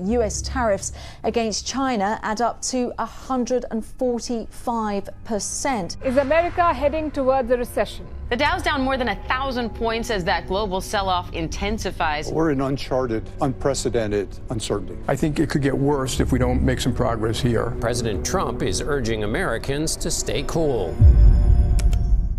US tariffs against China add up to 145%. Is America heading towards a recession? The Dow's down more than 1,000 points as that global sell-off intensifies. We're in uncharted, unprecedented uncertainty. I think it could get worse if we don't make some progress here. President Trump is urging Americans to stay cool.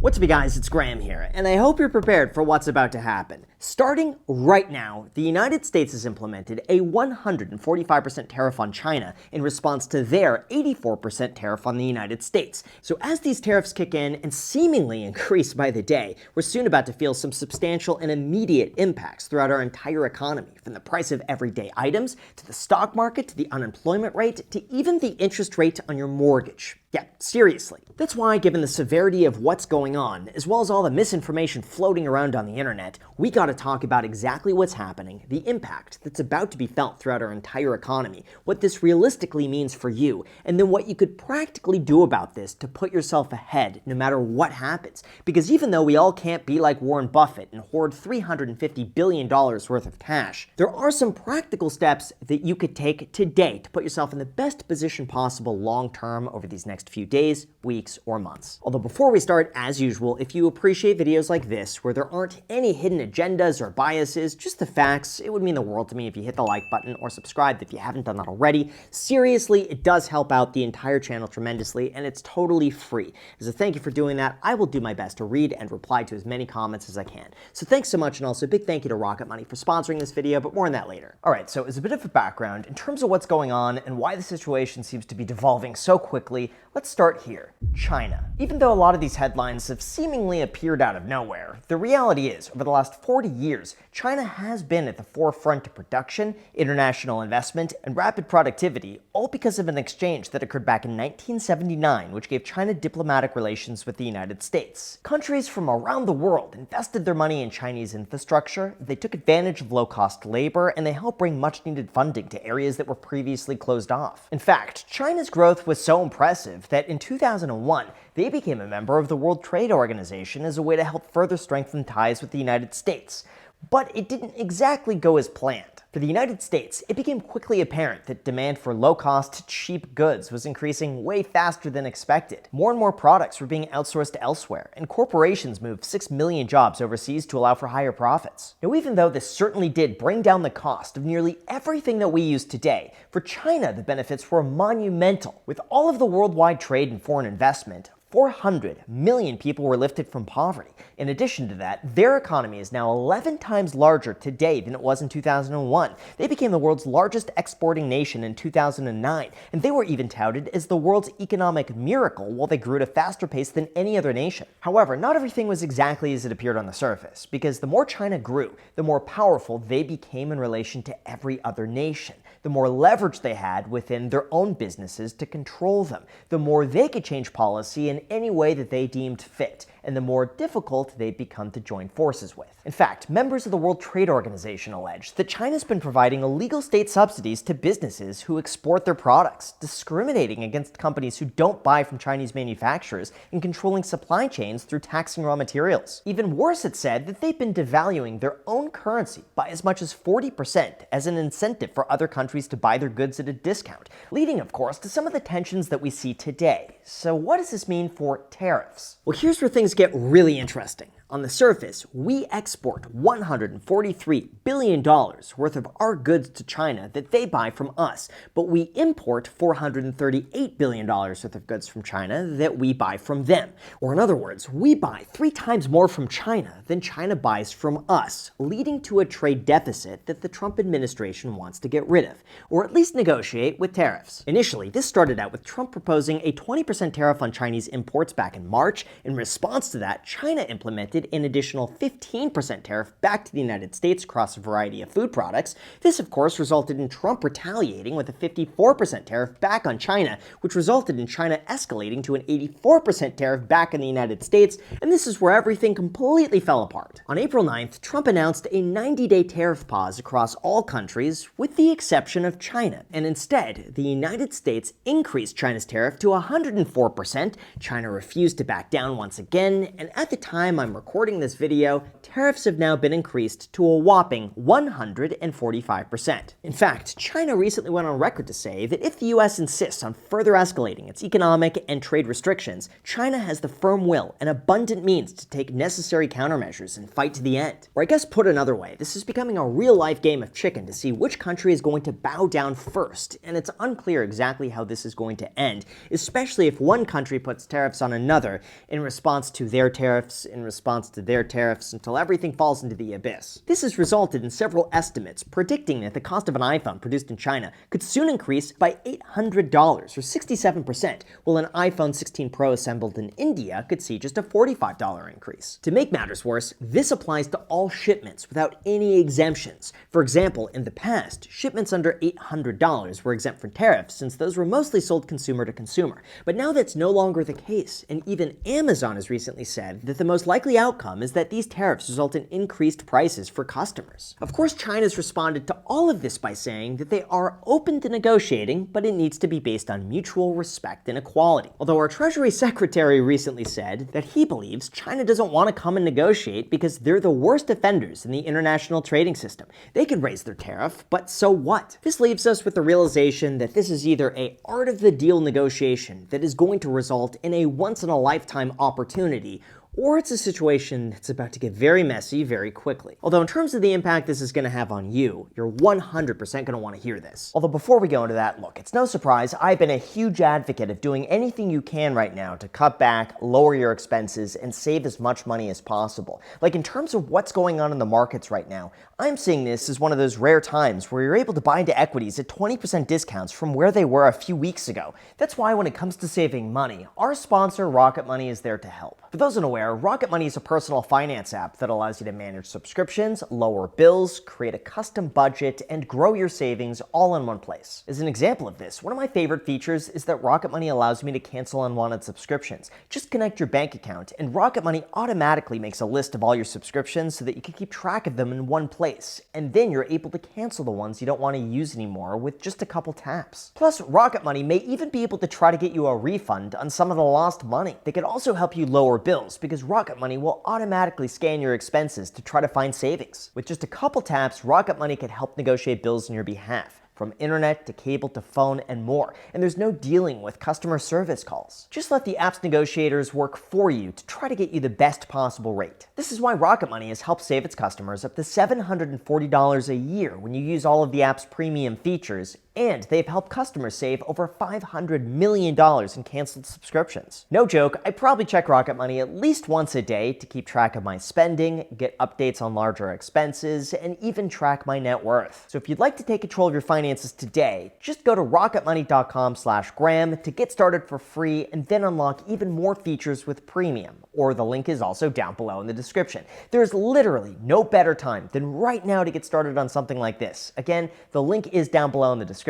What's up, you guys? It's Graham here, and I hope you're prepared for what's about to happen. Starting right now, the United States has implemented a 145% tariff on China in response to their 84% tariff on the United States. So as these tariffs kick in and seemingly increase by the day, we're soon about to feel some substantial and immediate impacts throughout our entire economy, from the price of everyday items, to the stock market, to the unemployment rate, to even the interest rate on your mortgage. Yeah, seriously. That's why, given the severity of what's going on, as well as all the misinformation floating around on the internet, we gotta talk about exactly what's happening, the impact that's about to be felt throughout our entire economy, what this realistically means for you, and then what you could practically do about this to put yourself ahead no matter what happens. Because even though we all can't be like Warren Buffett and hoard $350 billion worth of cash, there are some practical steps that you could take today to put yourself in the best position possible long-term over these next few days, weeks, or months. Although before we start, as usual, if you appreciate videos like this, where there aren't any hidden agendas or biases, just the facts, it would mean the world to me if you hit the like button or subscribe if you haven't done that already. Seriously, it does help out the entire channel tremendously, and it's totally free. As a thank you for doing that, I will do my best to read and reply to as many comments as I can. So thanks so much, and also a big thank you to Rocket Money for sponsoring this video, but more on that later. Alright, so as a bit of a background, in terms of what's going on and why the situation seems to be devolving so quickly, let's start here. China. Even though a lot of these headlines have seemingly appeared out of nowhere, the reality is, over the last 40 years, China has been at the forefront of production, international investment, and rapid productivity, all because of an exchange that occurred back in 1979, which gave China diplomatic relations with the United States. Countries from around the world invested their money in Chinese infrastructure, they took advantage of low-cost labor, and they helped bring much-needed funding to areas that were previously closed off. In fact, China's growth was so impressive that in 2001, they became a member of the World Trade Organization as a way to help further strengthen ties with the United States. But it didn't exactly go as planned. For the United States, it became quickly apparent that demand for low-cost, cheap goods was increasing way faster than expected. More and more products were being outsourced elsewhere, and corporations moved 6 million jobs overseas to allow for higher profits. Now, even though this certainly did bring down the cost of nearly everything that we use today, for China the benefits were monumental. With all of the worldwide trade and foreign investment, 400 million people were lifted from poverty. In addition to that, their economy is now 11 times larger today than it was in 2001. They became the world's largest exporting nation in 2009, and they were even touted as the world's economic miracle while they grew at a faster pace than any other nation. However, not everything was exactly as it appeared on the surface, because the more China grew, the more powerful they became in relation to every other nation. The more leverage they had within their own businesses to control them, the more they could change policy in any way that they deemed fit, and the more difficult they'd become to join forces with. In fact, members of the World Trade Organization allege that China's been providing illegal state subsidies to businesses who export their products, discriminating against companies who don't buy from Chinese manufacturers, and controlling supply chains through taxing raw materials. Even worse, it said that they've been devaluing their own currency by as much as 40% as an incentive for other countries to buy their goods at a discount, leading, of course, to some of the tensions that we see today. So what does this mean for tariffs? Well, here's where things get really interesting. On the surface, we export $143 billion worth of our goods to China that they buy from us, but we import $438 billion worth of goods from China that we buy from them. Or in other words, we buy 3 times more from China than China buys from us, leading to a trade deficit that the Trump administration wants to get rid of, or at least negotiate with tariffs. Initially, this started out with Trump proposing a 20% tariff on Chinese imports back in March. In response to that, China implemented an additional 15% tariff back to the United States across a variety of food products. This, of course, resulted in Trump retaliating with a 54% tariff back on China, which resulted in China escalating to an 84% tariff back in the United States, and this is where everything completely fell apart. On April 9th, Trump announced a 90-day tariff pause across all countries, with the exception of China, and instead, the United States increased China's tariff to 104%. China refused to back down once again, and at the time I'm recording this video, tariffs have now been increased to a whopping 145%. In fact, China recently went on record to say that if the US insists on further escalating its economic and trade restrictions, China has the firm will and abundant means to take necessary countermeasures and fight to the end. Or I guess put another way, this is becoming a real-life game of chicken to see which country is going to bow down first, and it's unclear exactly how this is going to end, especially if one country puts tariffs on another in response to their tariffs, in response to their tariffs, until everything falls into the abyss. This has resulted in several estimates predicting that the cost of an iPhone produced in China could soon increase by $800, or 67%, while an iPhone 16 Pro assembled in India could see just a $45 increase. To make matters worse, this applies to all shipments without any exemptions. For example, in the past, shipments under $800 were exempt from tariffs since those were mostly sold consumer to consumer. But now that's no longer the case, and even Amazon has recently said that the most likely outcome is that these tariffs result in increased prices for customers. Of course, China's responded to all of this by saying that they are open to negotiating, but it needs to be based on mutual respect and equality. Although our Treasury Secretary recently said that he believes China doesn't want to come and negotiate because they're the worst offenders in the international trading system. They could raise their tariff, but so what? This leaves us with the realization that this is either a art of the deal negotiation that is going to result in a once-in-a-lifetime opportunity, or it's a situation that's about to get very messy very quickly. Although in terms of the impact this is going to have on you, you're 100% going to want to hear this. Although before we go into that, look, it's no surprise I've been a huge advocate of doing anything you can right now to cut back, lower your expenses, and save as much money as possible. Like in terms of what's going on in the markets right now, I'm seeing this as one of those rare times where you're able to buy into equities at 20% discounts from where they were a few weeks ago. That's why when it comes to saving money, our sponsor Rocket Money is there to help. For those unaware, Rocket Money is a personal finance app that allows you to manage subscriptions, lower bills, create a custom budget, and grow your savings all in one place. As an example of this, one of my favorite features is that Rocket Money allows me to cancel unwanted subscriptions. Just connect your bank account, and Rocket Money automatically makes a list of all your subscriptions so that you can keep track of them in one place, and then you're able to cancel the ones you don't want to use anymore with just a couple taps. Plus, Rocket Money may even be able to try to get you a refund on some of the lost money. They can also help you lower bills because Rocket Money will automatically scan your expenses to try to find savings. With just a couple taps, Rocket Money can help negotiate bills on your behalf, from internet to cable to phone and more, and there's no dealing with customer service calls. Just let the app's negotiators work for you to try to get you the best possible rate. This is why Rocket Money has helped save its customers up to $740 a year when you use all of the app's premium features, and they've helped customers save over $500 million in canceled subscriptions. No joke, I probably check Rocket Money at least once a day to keep track of my spending, get updates on larger expenses, and even track my net worth. So if you'd like to take control of your finances today, just go to rocketmoney.com/Graham to get started for free and then unlock even more features with premium, or the link is also down below in the description. There's literally no better time than right now to get started on something like this. Again, the link is down below in the description.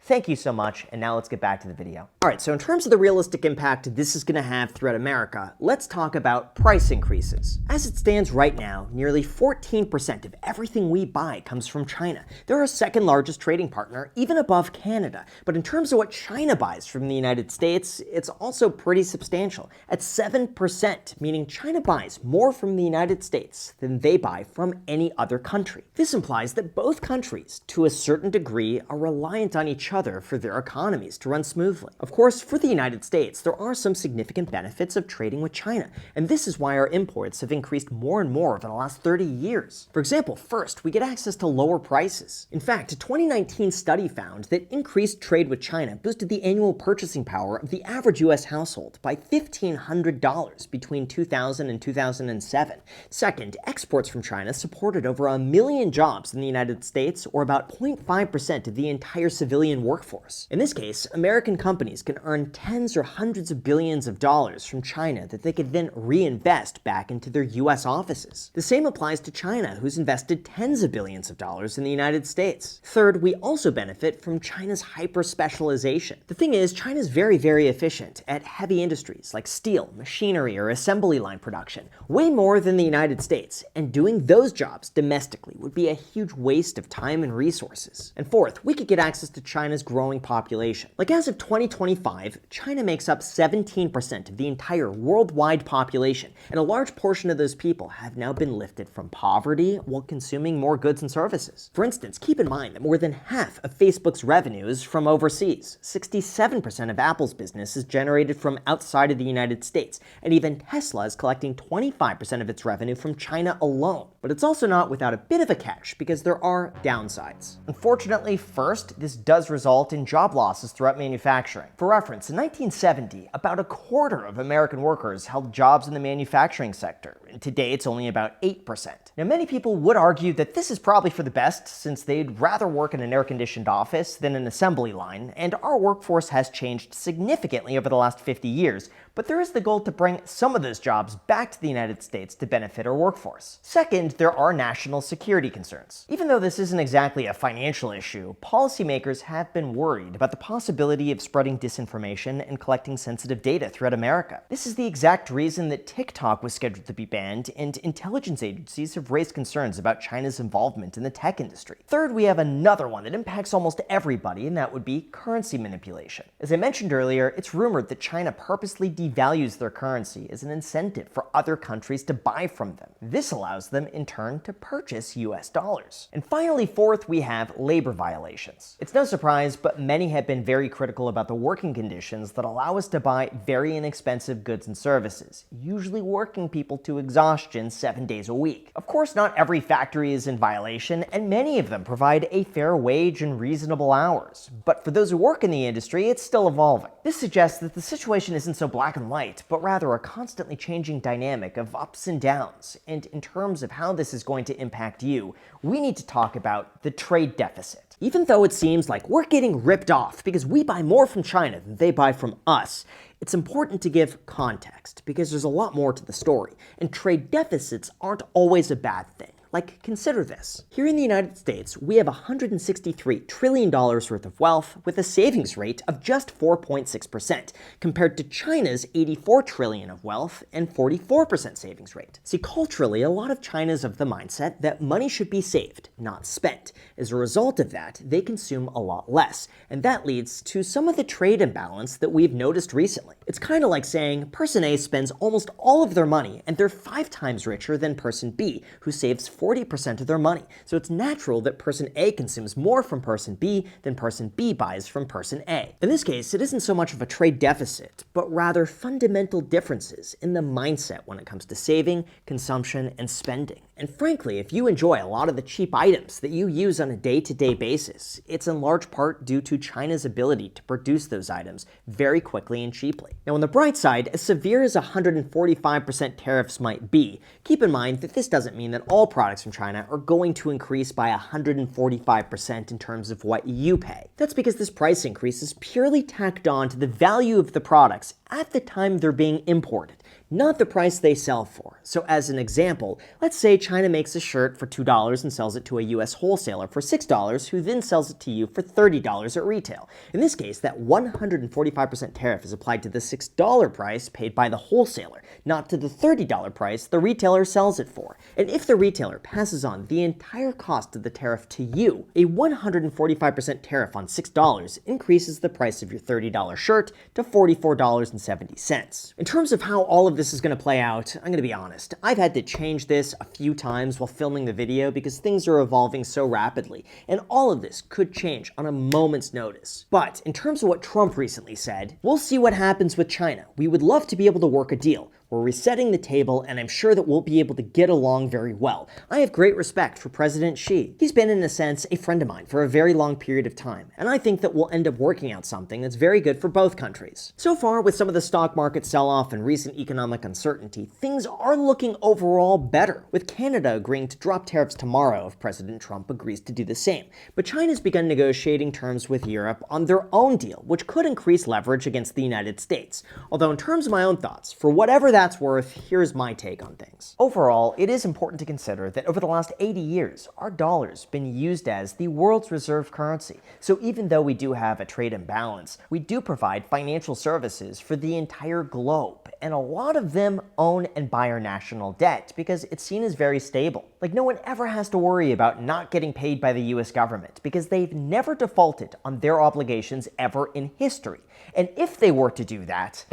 Thank you so much, and now let's get back to the video. Alright, so in terms of the realistic impact this is going to have throughout America, let's talk about price increases. As it stands right now, nearly 14% of everything we buy comes from China. They're our second largest trading partner, even above Canada. But in terms of what China buys from the United States, it's also pretty substantial, at 7%, meaning China buys more from the United States than they buy from any other country. This implies that both countries, to a certain degree, are reliant on each other for their economies to run smoothly. Of course, for the United States, there are some significant benefits of trading with China, and this is why our imports have increased more and more over the last 30 years. For example, first, we get access to lower prices. In fact, a 2019 study found that increased trade with China boosted the annual purchasing power of the average US household by $1,500 between 2000 and 2007. Second, exports from China supported over 1 million jobs in the United States, or about 0.5% of the entire civilian workforce. In this case, American companies can earn tens or hundreds of billions of dollars from China that they could then reinvest back into their US offices. The same applies to China, who's invested tens of billions of dollars in the United States. Third, we also benefit from China's hyper-specialization. The thing is, China's very, very efficient at heavy industries like steel, machinery, or assembly line production, way more than the United States, and doing those jobs domestically would be a huge waste of time and resources. And fourth, we could get access access to China's growing population. Like as of 2025, China makes up 17% of the entire worldwide population, and a large portion of those people have now been lifted from poverty while consuming more goods and services. For instance, keep in mind that more than half of Facebook's revenue is from overseas. 67% of Apple's business is generated from outside of the United States, and even Tesla is collecting 25% of its revenue from China alone. But it's also not without a bit of a catch, because there are downsides. Unfortunately, first, this does result in job losses throughout manufacturing. For reference, in 1970, about a quarter of American workers held jobs in the manufacturing sector, and today it's only about 8%. Now, many people would argue that this is probably for the best, since they'd rather work in an air-conditioned office than an assembly line, and our workforce has changed significantly over the last 50 years, but there is the goal to bring some of those jobs back to the United States to benefit our workforce. Second, there are national security concerns. Even though this isn't exactly a financial issue, policymakers have been worried about the possibility of spreading disinformation and collecting sensitive data throughout America. This is the exact reason that TikTok was scheduled to be banned, and intelligence agencies have raised concerns about China's involvement in the tech industry. Third, we have another one that impacts almost everybody, and that would be currency manipulation. As I mentioned earlier, it's rumored that China purposely devalues their currency as an incentive for other countries to buy from them. This allows them, in turn, to purchase US dollars. And finally, fourth, we have labor violations. It's no surprise, but many have been very critical about the working conditions that allow us to buy very inexpensive goods and services, usually working people to exhaustion 7 days a week. Of course, not every factory is in violation, and many of them provide a fair wage and reasonable hours. But for those who work in the industry, it's still evolving. This suggests that the situation isn't so black and white, but rather a constantly changing dynamic of ups and downs. And in terms of how this is going to impact you, we need to talk about the trade deficit. Even though it seems like we're getting ripped off because we buy more from China than they buy from us, it's important to give context, because there's a lot more to the story, and trade deficits aren't always a bad thing. Like, consider this. Here in the United States, we have $163 trillion worth of wealth with a savings rate of just 4.6%, compared to China's $84 trillion of wealth and 44% savings rate. See, culturally, a lot of China's of the mindset that money should be saved, not spent. As a result of that, they consume a lot less, and that leads to some of the trade imbalance that we've noticed recently. It's kind of like saying person A spends almost all of their money, and they're 5 times richer than person B, who saves 40% of their money. So it's natural that person A consumes more from person B than person B buys from person A. In this case, it isn't so much of a trade deficit, but rather fundamental differences in the mindset when it comes to saving, consumption, and spending. And frankly, if you enjoy a lot of the cheap items that you use on a day-to-day basis, it's in large part due to China's ability to produce those items very quickly and cheaply. Now, on the bright side, as severe as 145% tariffs might be, keep in mind that this doesn't mean that all products from China are going to increase by 145% in terms of what you pay. That's because this price increase is purely tacked on to the value of the products at the time they're being imported, not the price they sell for. So as an example, let's say China makes a shirt for $2 and sells it to a US wholesaler for $6, who then sells it to you for $30 at retail. In this case, that 145% tariff is applied to the $6 price paid by the wholesaler, not to the $30 price the retailer sells it for. And if the retailer passes on the entire cost of the tariff to you, a 145% tariff on $6 increases the price of your $30 shirt to $44.70. In terms of how all of this is going to play out, I'm going to be honest. I've had to change this a few times while filming the video because things are evolving so rapidly, and all of this could change on a moment's notice. But in terms of what Trump recently said, we'll see what happens with China. We would love to be able to work a deal. We're resetting the table, and I'm sure that we'll be able to get along very well. I have great respect for President Xi. He's been, in a sense, a friend of mine for a very long period of time, and I think that we'll end up working out something that's very good for both countries. So far, with some of the stock market sell-off and recent economic uncertainty, things are looking overall better, with Canada agreeing to drop tariffs tomorrow if President Trump agrees to do the same. But China's begun negotiating terms with Europe on their own deal, which could increase leverage against the United States. Although in terms of my own thoughts, for whatever that that's worth, here's my take on things. Overall, it is important to consider that over the last 80 years, our dollar's been used as the world's reserve currency. So even though we do have a trade imbalance, we do provide financial services for the entire globe, and a lot of them own and buy our national debt because it's seen as very stable. Like, no one ever has to worry about not getting paid by the US government because they've never defaulted on their obligations ever in history. And if they were to do that,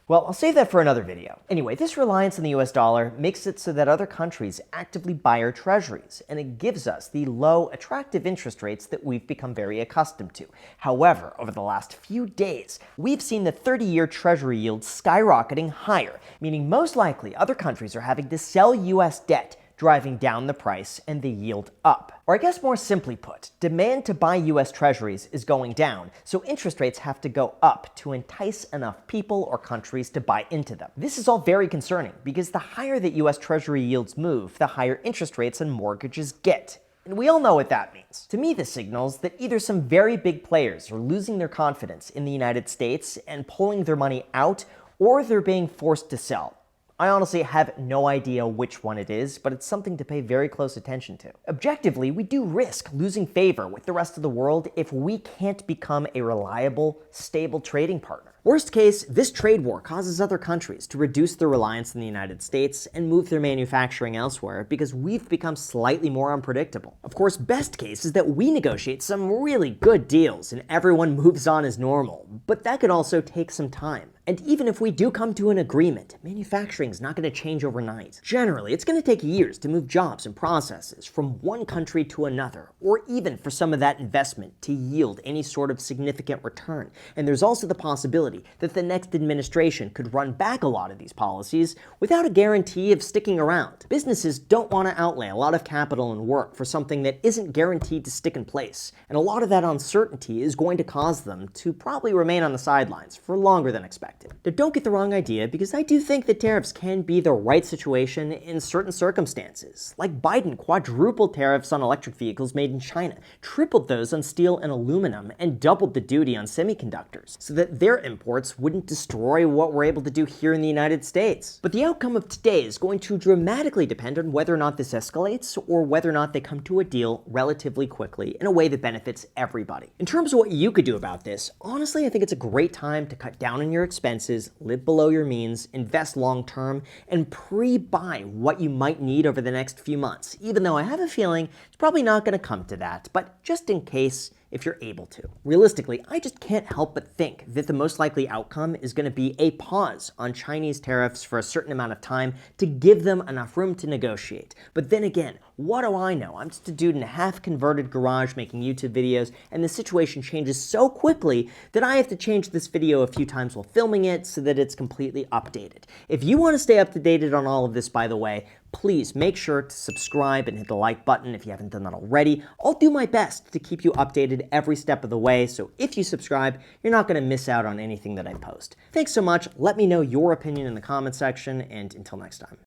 well, I'll save that for another video. Anyway, this reliance on the US dollar makes it so that other countries actively buy our treasuries, and it gives us the low, attractive interest rates that we've become very accustomed to. However, over the last few days, we've seen the 30-year treasury yield skyrocketing higher, meaning most likely other countries are having to sell US debt, driving down the price and the yield up. Or I guess more simply put, demand to buy US treasuries is going down, so interest rates have to go up to entice enough people or countries to buy into them. This is all very concerning because the higher that US treasury yields move, the higher interest rates on mortgages get. And we all know what that means. To me, this signals that either some very big players are losing their confidence in the United States and pulling their money out, or they're being forced to sell. I honestly have no idea which one it is, but it's something to pay very close attention to. Objectively, we do risk losing favor with the rest of the world if we can't become a reliable, stable trading partner. Worst case, this trade war causes other countries to reduce their reliance on the United States and move their manufacturing elsewhere because we've become slightly more unpredictable. Of course, best case is that we negotiate some really good deals and everyone moves on as normal, but that could also take some time. And even if we do come to an agreement, manufacturing is not going to change overnight. Generally, it's going to take years to move jobs and processes from one country to another, or even for some of that investment to yield any sort of significant return. And there's also the possibility that the next administration could run back a lot of these policies without a guarantee of sticking around. Businesses don't want to outlay a lot of capital and work for something that isn't guaranteed to stick in place, and a lot of that uncertainty is going to cause them to probably remain on the sidelines for longer than expected. Now, don't get the wrong idea, because I do think that tariffs can be the right situation in certain circumstances. Like Biden quadrupled tariffs on electric vehicles made in China, tripled those on steel and aluminum, and doubled the duty on semiconductors, so that their imports wouldn't destroy what we're able to do here in the United States. But the outcome of today is going to dramatically depend on whether or not this escalates, or whether or not they come to a deal relatively quickly in a way that benefits everybody. In terms of what you could do about this, honestly, I think it's a great time to cut down on your expenses, live below your means, invest long-term, and pre-buy what you might need over the next few months, even though I have a feeling it's probably not going to come to that, but just in case, if you're able to. Realistically, I just can't help but think that the most likely outcome is going to be a pause on Chinese tariffs for a certain amount of time to give them enough room to negotiate. But then again, what do I know? I'm just a dude in a half-converted garage making YouTube videos, and the situation changes so quickly that I have to change this video a few times while filming it so that it's completely updated. If you want to stay up to date on all of this, by the way, please make sure to subscribe and hit the like button if you haven't done that already. I'll do my best to keep you updated every step of the way, so if you subscribe, you're not going to miss out on anything that I post. Thanks so much. Let me know your opinion in the comment section, and until next time.